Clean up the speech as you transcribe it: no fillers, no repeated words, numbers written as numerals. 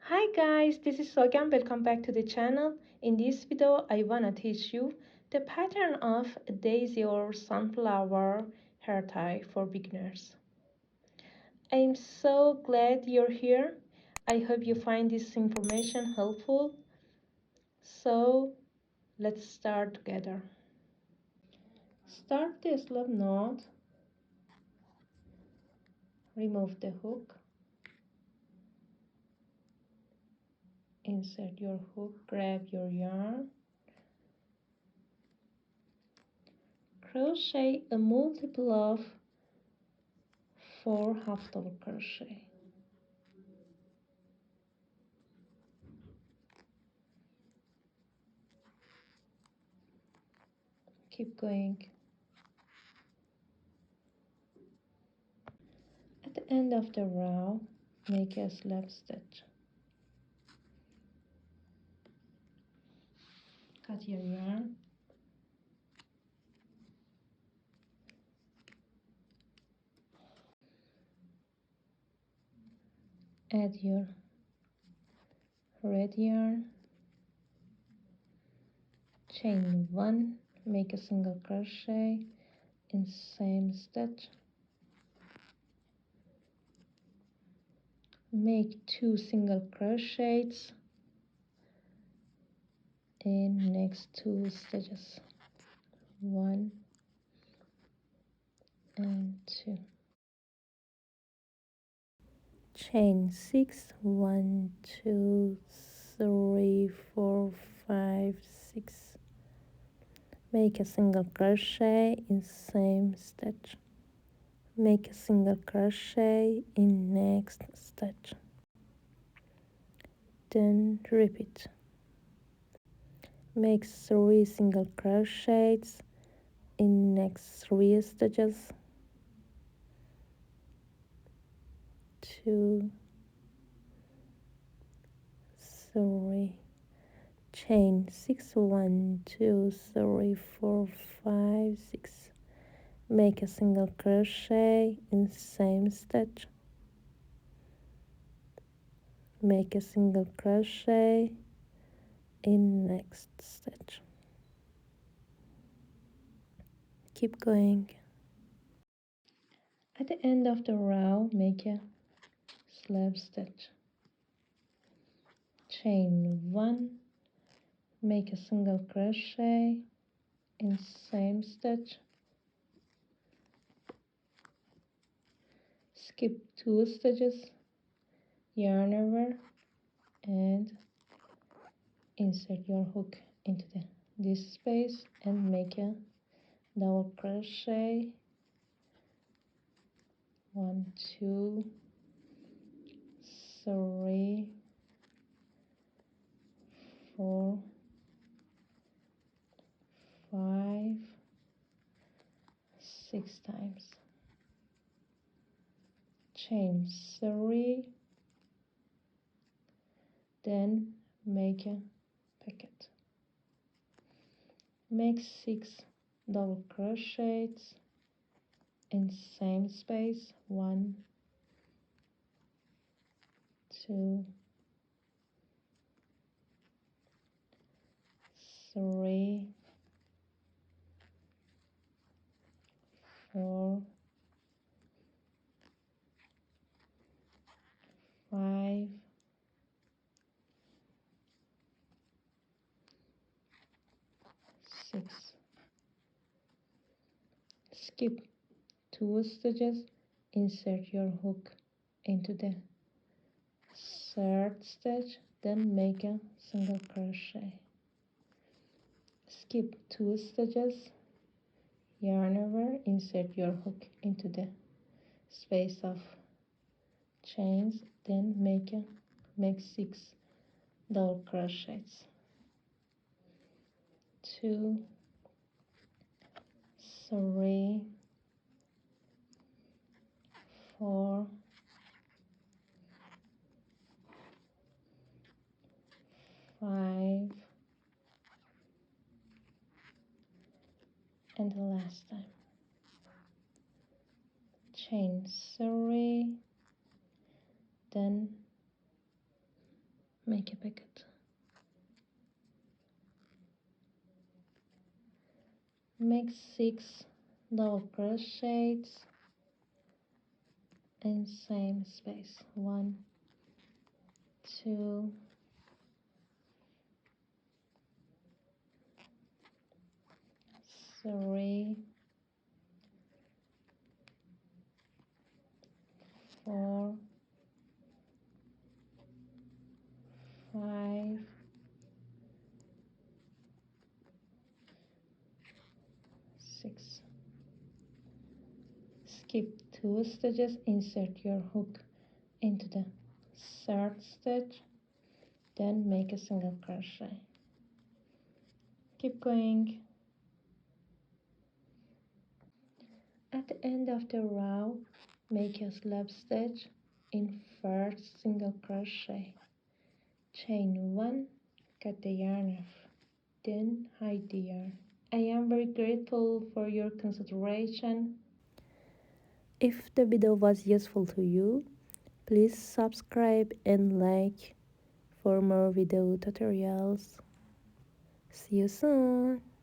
Hi guys, this is Sogand. Welcome back to the channel. In this video, I wanna teach you the pattern of a daisy or sunflower hair tie for beginners. I'm so glad you're here. I hope you find this information helpful. So let's start together. Start the slip knot. Remove the hook. Insert your hook, grab your yarn. Crochet a multiple of 4 half double crochet. Keep going. At the end of the row, make a slip stitch. Cut your yarn. Add your red yarn. Chain 1, make a single crochet in same stitch. Make 2 single crochets in next 2 stitches. 1 and 2. Chain 6, 1, 2, 3, 4, 5, 6. Make a single crochet in same stitch. Make a single crochet in next stitch. Then repeat. Make 3 single crochets in next 3 stitches. 2, 3. Chain 6, 1, 2, 3, 4, 5, 6. Make a single crochet in same stitch. Make a single crochet in next stitch. Keep going. At the end of the row, make a slip stitch. Chain 1, make a single crochet in same stitch. Skip 2 stitches, yarn over, and insert your hook into this space and make a double crochet. 1, 2, 3, 4, 5, 6 times. Chain 3, then make a pocket. Make 6 double crochets in same space. 1, 2, 3, 4, 5, 6. Skip 2 stitches, insert your hook into the 3rd stitch, then make a single crochet. Skip 2 stitches, yarn over, insert your hook into the space of chains, then make 6 double crochets. 2, 3, 4, 5, and the last time. Chain 3, then make a pocket. Make 6 double crochets in same space. 1, 2, 3, 4, 5, 6. Skip 2 stitches, insert your hook into the 3rd stitch, then make a single crochet. Keep going. At the end of the row, make a slip stitch in 1st single crochet. Chain 1, cut the yarn off, then hide the yarn. I am very grateful for your consideration. If the video was useful to you, please subscribe and like for more video tutorials. See you soon.